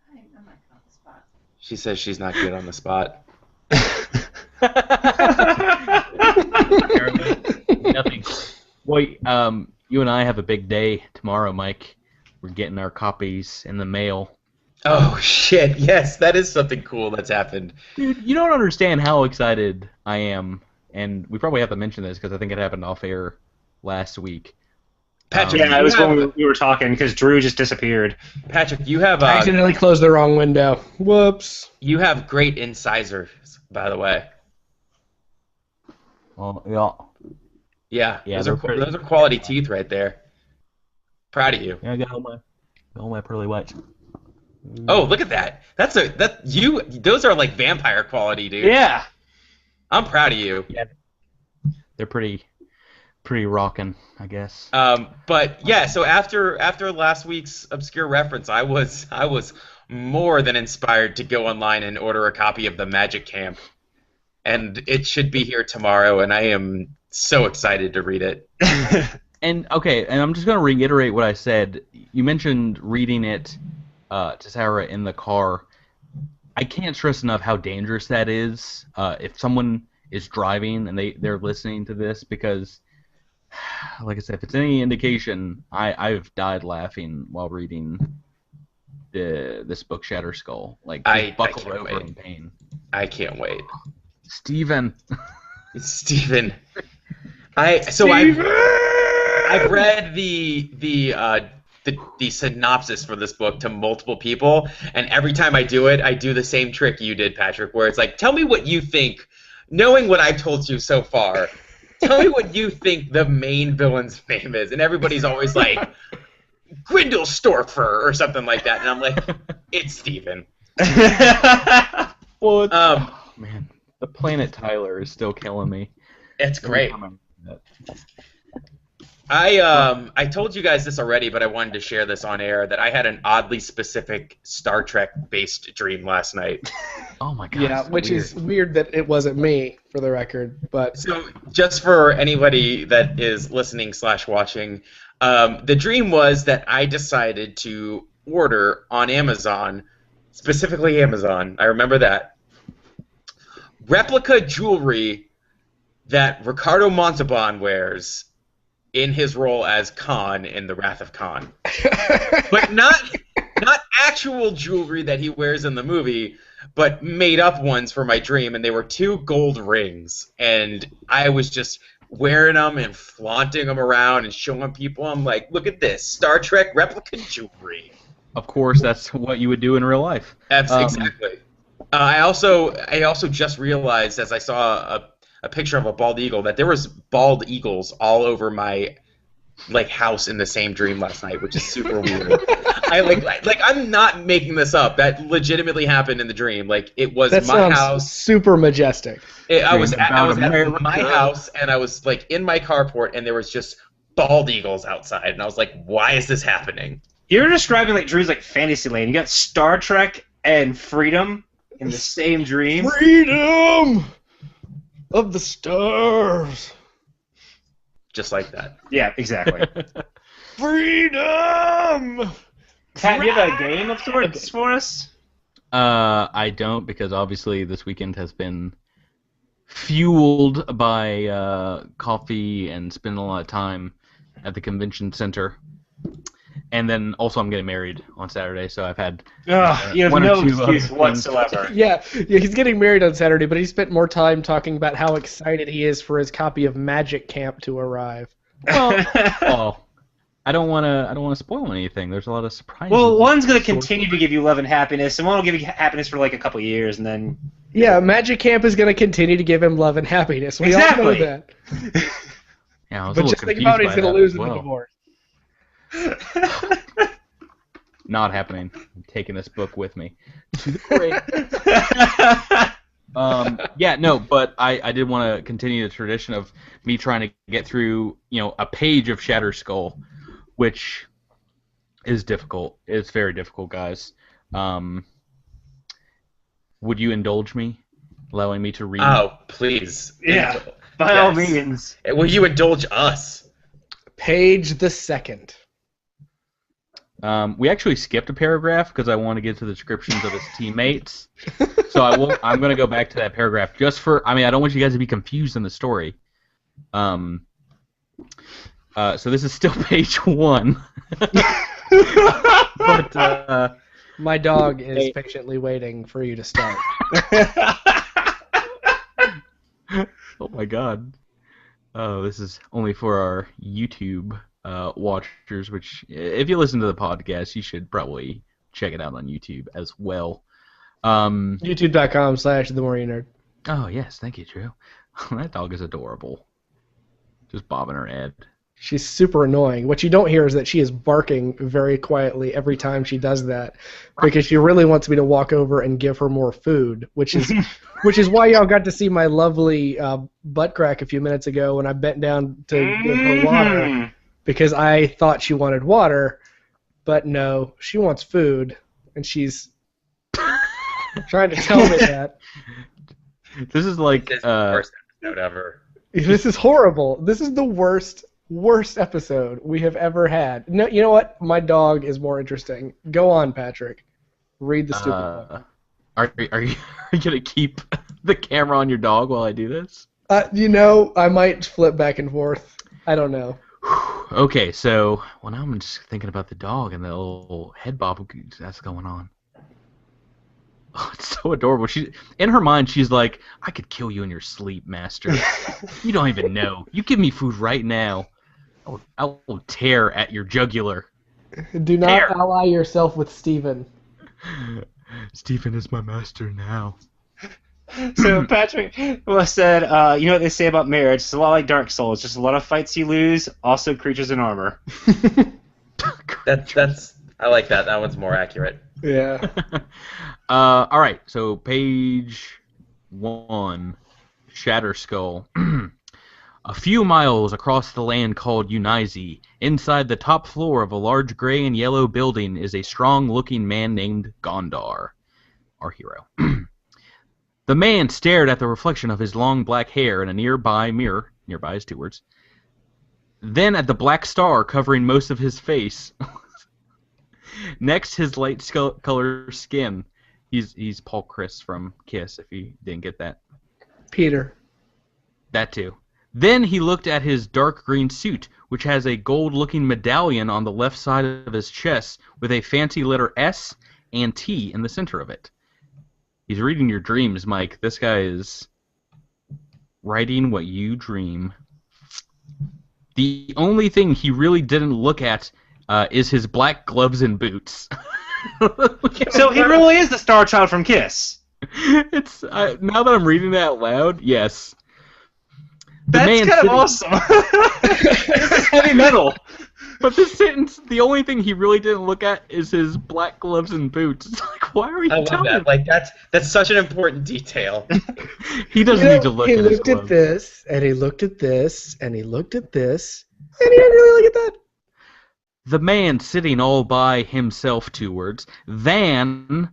I'm not good on the spot. She says she's not good on the spot. Nothing. Wait, you and I have a big day tomorrow, Mike. We're getting our copies in the mail. Oh shit! Yes, that is something cool that's happened. Dude, you don't understand how excited I am, and we probably have to mention this because I think it happened off air last week. Patrick, Yeah, it you was have, when we were talking because Drew just disappeared. Patrick, you have I accidentally closed the wrong window. Whoops. great incisors, by the way. Well, yeah. Yeah, they're pretty. those are quality teeth right there. Proud of you. Yeah, I got all my pearly whites. Oh, look at that. Those are like vampire quality, dude. Yeah. I'm proud of you. Yeah. They're pretty rockin', I guess. But yeah, so after last week's obscure reference, I was more than inspired to go online and order a copy of the Magic Camp, and it should be here tomorrow, and I am so excited to read it. And I'm just gonna reiterate what I said. You mentioned reading it to Sarah in the car. I can't stress enough how dangerous that is if someone is driving and they're listening to this, because, like I said, if it's any indication, I've died laughing while reading this book, Shatter Skull. Like, I buckled can't over wait. in pain. I can't wait. Steven. Steven. I've read the synopsis for this book to multiple people, and every time I do it, I do the same trick you did, Patrick, where it's like, tell me what you think, knowing what I've told you so far, tell me what you think the main villain's name is, and everybody's always like, Grindelstorfer or something like that, and I'm like, it's Steven. Well, man, the Planet Tyler is still killing me. It's great. Every time I read that. I told you guys this already, but I wanted to share this on air, that I had an oddly specific Star Trek-based dream last night. Oh my god. Yeah, so which weird. is weird that it wasn't me, for the record. But So, just for anybody that is listening / watching, the dream was that I decided to order on Amazon, specifically Amazon, I remember that, replica jewelry that Ricardo Montalban wears in his role as Khan in The Wrath of Khan. But not actual jewelry that he wears in the movie, but made up ones for my dream, and they were 2 gold rings, and I was just wearing them and flaunting them around and showing people. I'm like, look at this, Star Trek replica jewelry. Of course, that's what you would do in real life. Exactly. I also just realized, as I saw a picture of a bald eagle, that there was bald eagles all over my house in the same dream last night, which is super weird. I'm not making this up. That legitimately happened in the dream. Like, it was that my sounds house. super majestic. I was at America. my house, and I was in my carport, and there was just bald eagles outside, and I was like, why is this happening? You're describing Drew's Fantasyland. You got Star Trek and freedom in the same dream. Freedom of the stars. Just like that. Yeah, exactly. Freedom. Pat, do you have a game of sorts for us? I don't, because obviously this weekend has been fueled by coffee and spending a lot of time at the convention center. And then also I'm getting married on Saturday, so I've had You have one or no two other excuse things. whatsoever. Yeah, he's getting married on Saturday, but he spent more time talking about how excited he is for his copy of Magic Camp to arrive. Well, I don't want to spoil anything. There's a lot of surprises. Well, one's going to continue to give you love and happiness, and one will give you happiness for like a couple years, and then... Yeah, Magic Camp is going to continue to give him love and happiness. We all know that. Yeah, I was a But little just think confused about it, he's by going to that lose as in the well. divorce. Not happening. I'm taking this book with me. Yeah, no, but I did want to continue the tradition of me trying to get through, a page of Shatter Skull, which is difficult. It's very difficult, guys. Would you indulge me, allowing me to read? Oh, please. Yeah, by all means. Will you indulge us? Page the second. We actually skipped a paragraph because I want to get to the descriptions of his teammates. So I'm going to go back to that paragraph just for. I don't want you guys to be confused in the story. So this is still page 1. But My dog is patiently waiting for you to start. oh my god. Oh, this is only for our YouTube watchers, which if you listen to the podcast, you should probably check it out on YouTube as well. YouTube.com/TheMoreYouNerd. Oh, yes, thank you, Drew. That dog is adorable. Just bobbing her head. She's super annoying. What you don't hear is that she is barking very quietly every time she does that, because she really wants me to walk over and give her more food, which is why y'all got to see my lovely butt crack a few minutes ago when I bent down to give her water, because I thought she wanted water, but no, she wants food, and she's trying to tell me that. This is like This is the worst episode ever. This is horrible. This is the worst episode we have ever had. No, you know what? My dog is more interesting. Go on, Patrick. Read the stupid book. Are you gonna keep the camera on your dog while I do this? I might flip back and forth. I don't know. Okay, so now I'm just thinking about the dog and the little head bob that's going on. Oh, it's so adorable. In her mind, she's like, I could kill you in your sleep, master. You don't even know. You give me food right now. I will tear at your jugular. Do not ally yourself with Steven. Stephen is my master now. So Patrick said, you know what they say about marriage? It's a lot like Dark Souls. Just a lot of fights you lose, also creatures in armor. That's I like that. That one's more accurate. Yeah. All right, so page 1, Shatter Skull. A few miles across the land called Unizi, inside the top floor of a large gray and yellow building is a strong-looking man named Gondar, our hero. The man stared at the reflection of his long black hair in a nearby mirror, nearby is 2 words, then at the black star covering most of his face. Next, his light-colored skin. He's Paul Chris from Kiss, if you didn't get that. Peter. That too. Then he looked at his dark green suit, which has a gold-looking medallion on the left side of his chest with a fancy letter S and T in the center of it. He's reading your dreams, Mike. This guy is writing what you dream. The only thing he really didn't look at is his black gloves and boots. So he really is the Star Child from Kiss. It's now that I'm reading that out loud, yes. That's kind of awesome. This is heavy metal. But this sentence, the only thing he really didn't look at is his black gloves and boots. It's like, why are you I love telling that. me? Like that's such an important detail. He doesn't need to look he at his looked at gloves. this, and he looked at this, and he looked at this, and he didn't really look at that. The man sitting all by himself, 2 words, Than,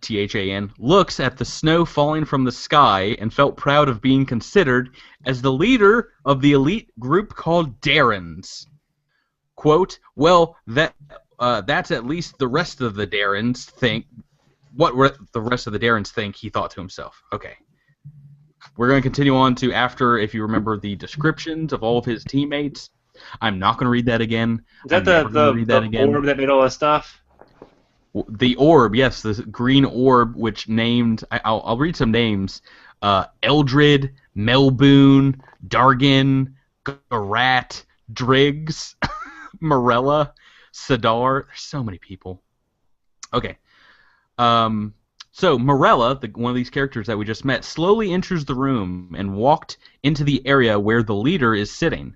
T-H-A-N, looks at the snow falling from the sky and felt proud of being considered as the leader of the elite group called Darrens. Quote, well, that's at least the rest of the Darrens think. The rest of the Darrens think, he thought to himself. Okay. We're going to continue on to after, if you remember the descriptions of all of his teammates. I'm not going to read that again. Is that I'm never gonna read that the again. orb that made all this stuff? The orb, yes, the green orb, which named... I'll read some names. Eldred, Melboon, Dargan, Garat, Driggs, Morella, Sadar. There's so many people. Okay. So Morella, one of these characters that we just met, slowly enters the room and walked into the area where the leader is sitting.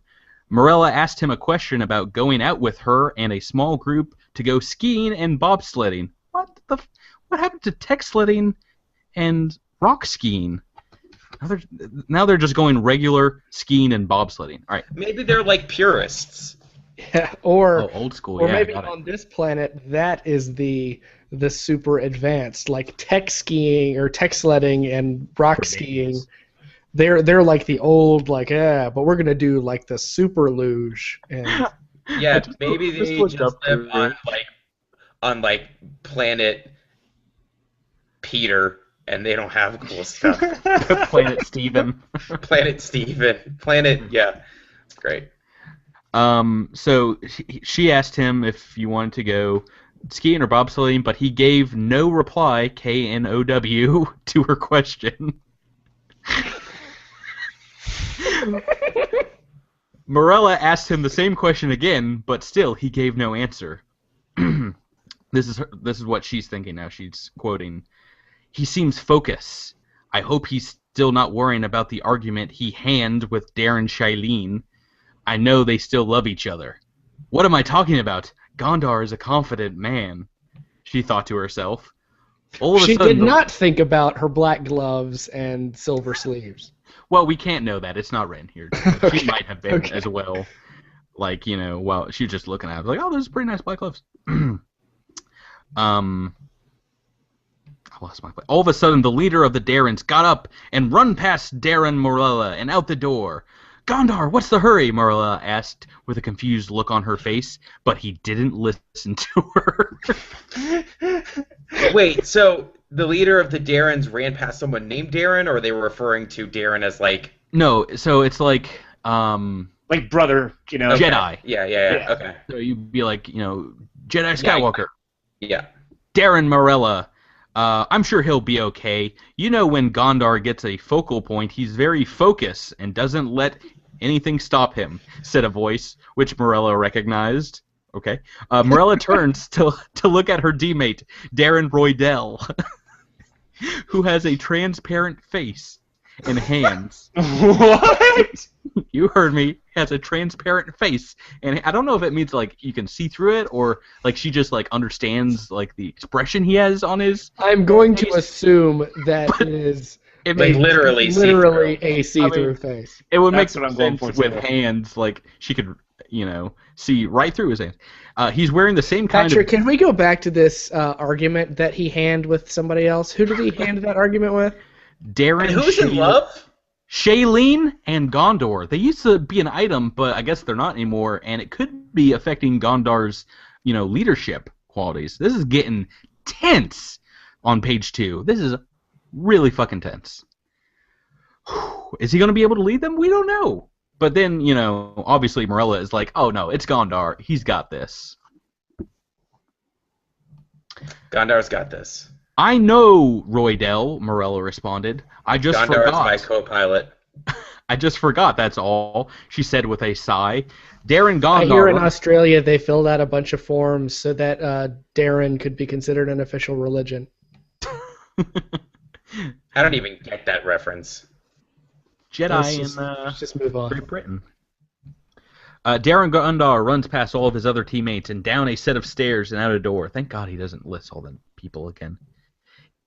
Morella asked him a question about going out with her and a small group to go skiing and bobsledding. What happened to tech sledding and rock skiing? Now they're just going regular skiing and bobsledding. All right. Maybe they're like purists. Yeah, or old school. or Yeah, maybe got it. on this planet that is the super advanced, like tech skiing or tech sledding and rock For skiing. babies. They're like the old, like, but we're gonna do like the super luge and Yeah, just maybe looked- just they looked just up live to on planet Peter, and they don't have cool stuff. Planet Steven. Planet Steven. Yeah. It's great. So she asked him if you wanted to go skiing or bobsledding, but he gave no reply, KNOW, to her question. Morella asked him the same question again, but still he gave no answer. This is what she's thinking now. She's quoting, "He seems focused. I hope he's still not worrying about the argument he had with Darren Shailene. I know they still love each other. What am I talking about? Gondar is a confident man," she thought to herself. All of a she sudden, did not think about her black gloves and silver sleeves. Well, we can't know that. It's not written here. Okay, She might have been okay. as well. Like, while she was just looking at it, like, oh, those are pretty nice black gloves. I lost my place. All of a sudden, the leader of the Darrens got up and run past Darren Morella and out the door. "Gondar, what's the hurry?" Morella asked with a confused look on her face, but he didn't listen to her. Wait, so the leader of the Darrens ran past someone named Darren, or they were referring to Darren as like... No, so it's like, Like brother, Okay. Jedi. Yeah. Okay. So you'd be like, Jedi Skywalker. Yeah. Darren Morella. I'm sure he'll be okay. When Gondar gets a focal point, he's very focused and doesn't let anything stop him, said a voice, which Morella recognized. Okay. Morella turns to look at her teammate, Darren Roydell, who has a transparent face and hands. What? You heard me. Has a transparent face, and I don't know if it means like you can see through it, or like she just like understands like the expression he has on his. I'm going to assume that it is It Like makes, literally a see-through face. it would make That's some what I'm going sense for, with too. hands. Like she could, see right through his hands. He's wearing the same kind Patrick, of. can we go back to this argument that he hand with somebody else? Who did he hand that argument with? Darren. And who's in love? Shailene and Gondor. They used to be an item, but I guess they're not anymore, and it could be affecting Gondar's, leadership qualities. This is getting tense on page 2. This is really fucking tense. Is he going to be able to lead them? We don't know. But then, obviously Morella is like, oh no, it's Gondar. He's got this. Gondar's got this. I know, Roydell, Morella responded. I just Gondar forgot. is my co-pilot. I just forgot, that's all, she said with a sigh. Darren Gondar... I hear in Australia they filled out a bunch of forms so that Darren could be considered an official religion. I don't even get that reference. Jedi Let's just move on. Great Britain. Darren Gondar runs past all of his other teammates and down a set of stairs and out a door. Thank God he doesn't list all the people again.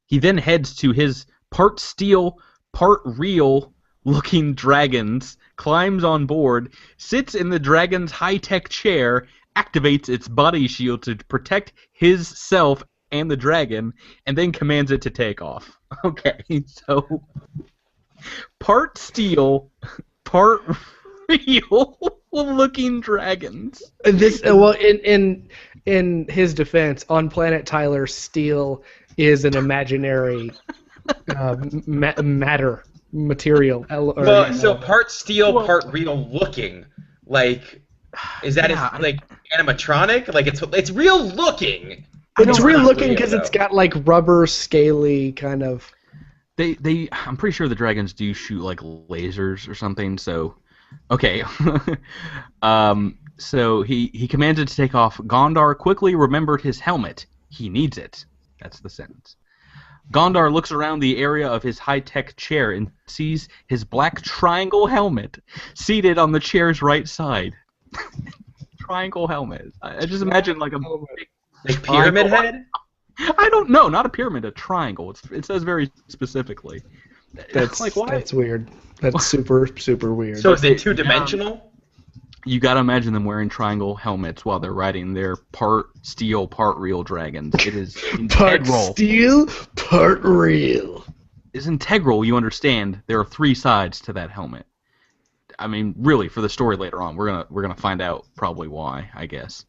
He then heads to his part steel, part real looking dragons, climbs on board, sits in the dragon's high-tech chair, activates its body shield to protect his self and the dragon, and then commands it to take off. Okay, so part steel, part real looking dragons. This well, in his defense, on planet Tyler, steel is an imaginary material. Well, so part steel, part real looking. Like, Is that Yeah, like animatronic? Like it's real looking. It's real not looking real, because it's though. got like rubber, scaly kind of. I'm pretty sure the dragons do shoot like lasers or something. So, okay. So he commanded to take off. Gondar quickly remembered his helmet. He needs it. That's the sentence. Gondar looks around the area of his high-tech chair and sees his black triangle helmet seated on the chair's right side. Triangle helmet. I just imagine like a big Like pyramid triangle. head? I don't know, not a pyramid, a triangle. It says very specifically. That's like why? that's weird. That's super super weird. So is it two-dimensional? You gotta imagine them wearing triangle helmets while they're riding their part steel, part real dragons. It is part integral. steel, part real. It's integral. You understand? There are 3 sides to that helmet. I mean, really, for the story later on, we're gonna find out probably why. I guess.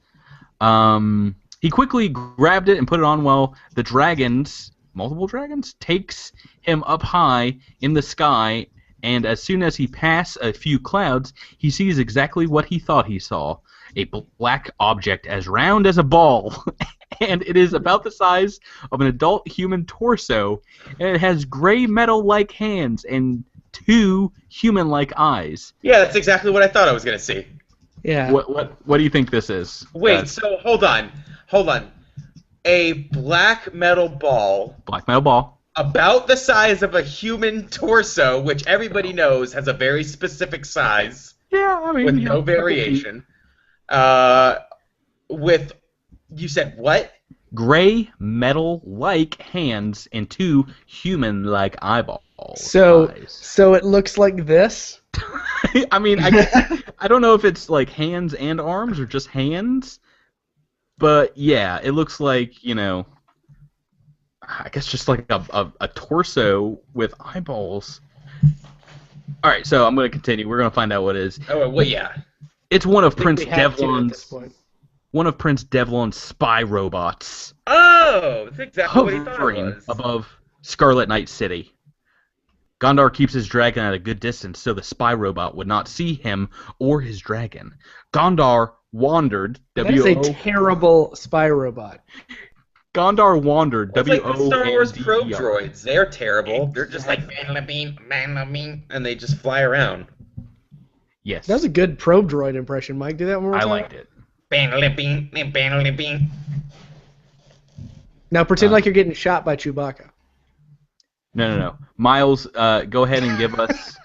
He quickly grabbed it and put it on while the dragons, multiple dragons, takes him up high in the sky. And as soon as he passes a few clouds, he sees exactly what he thought he saw. A black object as round as a ball. And it is about the size of an adult human torso. And it has gray metal-like hands and 2 human-like eyes. Yeah, that's exactly what I thought I was gonna see. Yeah. What do you think this is? Wait, so hold on. A black metal ball Black metal ball. about the size of a human torso, which everybody knows has a very specific size Yeah, I mean, with you no know, variation. With, you said what? gray metal-like hands and 2 human-like eyeballs. So eyes. so it looks like this. I mean, I don't know if it's like hands and arms or just hands, but yeah, it looks like, you know, I guess just like a torso with eyeballs. All right, so I'm going to continue. We're going to find out what it is. Oh, well, yeah. It's one of I think Prince we have to at this Devlon's spy robots Oh, that's exactly what he thought it hovering was. above Scarlet Knight City. Gondar keeps his dragon at a good distance so the spy robot would not see him or his dragon. Gondar wandered. That is a terrible spy robot. Gondar wandered. It's like the Star Wars WONDER. probe droids. They're terrible. They're just like, and they just fly around. Yes. That was a good probe droid impression, Mike. Do that one more I time. liked it. Now pretend like you're getting shot by Chewbacca. No. Miles, go ahead and give us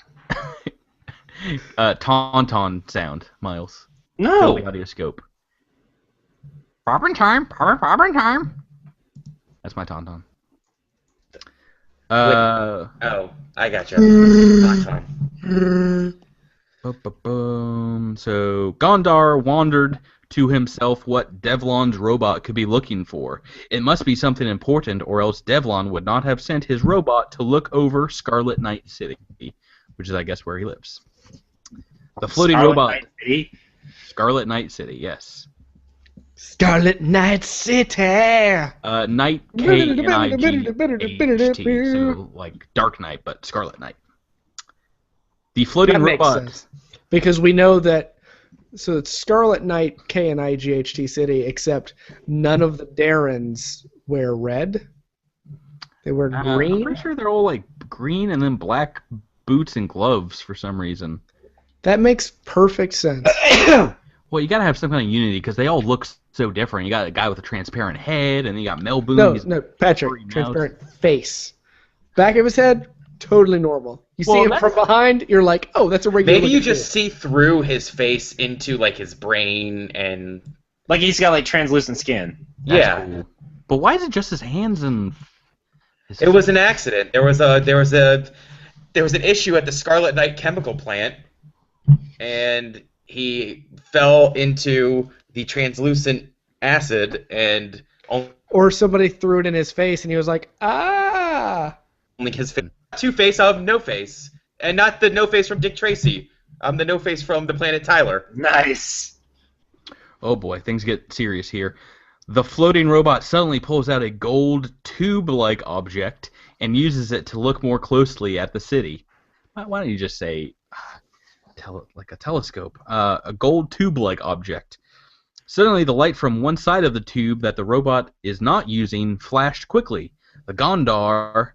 tauntaun sound, Miles. No. Fill the audio scope. Bobbin time. That's my tauntaun. Oh, I gotcha. Boom. So Gondar wandered to himself what Devlon's robot could be looking for. It must be something important, or else Devlon would not have sent his robot to look over Scarlet Knight City, which is, I guess, where he lives. The floating robot. Night City. Scarlet Knight City, yes. Scarlet Knight City. Night K-N-I-G-H-T, so like Dark Knight, but Scarlet Knight. The floating That makes robot. sense. Because we know that, so it's Scarlet Knight K-N-I-G-H-T City, except none of the Darrens wear red. They wear I'm green. pretty sure they're all like green and then black boots and gloves for some reason. That makes perfect sense. Well, you gotta have some kind of unity because they all look so different. You got a guy with a transparent head, and then you got Mel Boone. No, he's Patrick, furry mouth. transparent face. Back of his head, totally normal. You see him from behind, you're like, oh, that's a regular. Maybe you looking just see through his face into like his brain and Like he's got like translucent skin. That's yeah. cool. But why is it just his hands and? His It was an accident. There was an issue at the Scarlet Knight chemical plant, and he fell into the translucent acid, and Or somebody threw it in his face, and he was like, ah. only his face. Two-Face, I'll have No Face, and not the No Face from Dick Tracy. I'm the No Face from the planet Tyler. Nice. Oh boy, things get serious here. The floating robot suddenly pulls out a gold tube-like object and uses it to look more closely at the city. Why don't you just say like a telescope, a gold tube-like object. Suddenly, the light from one side of the tube that the robot is not using flashed quickly. The Gondar,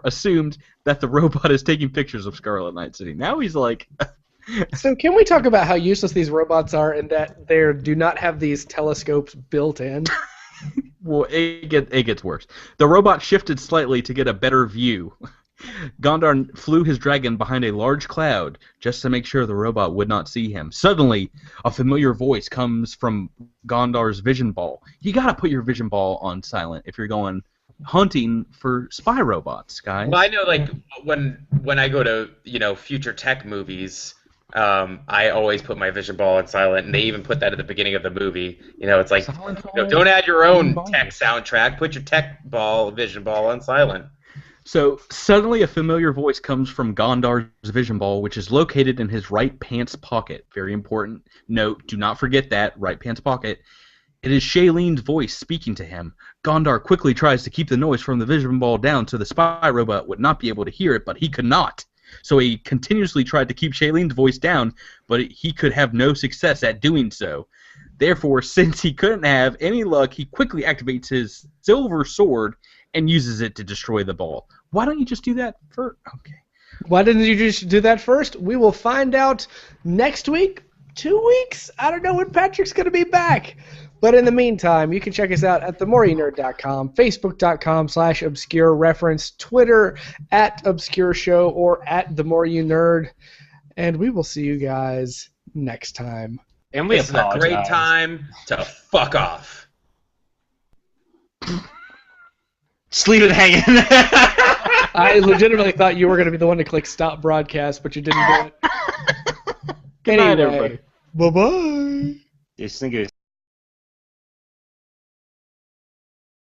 assumed that the robot is taking pictures of Scarlet Night City. Now he's like... So can we talk about how useless these robots are and that they do not have these telescopes built in? Well, it gets worse. The robot shifted slightly to get a better view. Gondar flew his dragon behind a large cloud just to make sure the robot would not see him. Suddenly, a familiar voice comes from Gondar's vision ball. You gotta put your vision ball on silent if you're going hunting for spy robots, guys. Well, I know, like, when I go to, future tech movies, I always put my vision ball on silent, and they even put that at the beginning of the movie. It's like, don't add your own tech soundtrack. Put your vision ball on silent. So, suddenly a familiar voice comes from Gondar's vision ball, which is located in his right pants pocket. Very important note, do not forget that, right pants pocket. It is Shailene's voice speaking to him. Gondar quickly tries to keep the noise from the vision ball down so the spy robot would not be able to hear it, but he could not. So he continuously tried to keep Shailene's voice down, but he could have no success at doing so. Therefore, since he couldn't have any luck, he quickly activates his silver sword and uses it to destroy the ball. Why don't you just do that first? Okay. Why didn't you just do that first? We will find out next week, 2 weeks? I don't know when Patrick's going to be back. But in the meantime, you can check us out at themoreyounerd.com, facebook.com/obscure reference, Twitter @obscureshow or @themoreyounerd. And we will see you guys next time. And we This is a great apologize. time to fuck off. Just leave it hanging. I legitimately thought you were going to be the one to click stop broadcast, but you didn't do it. Good night, everybody. Bye-bye. Just think it was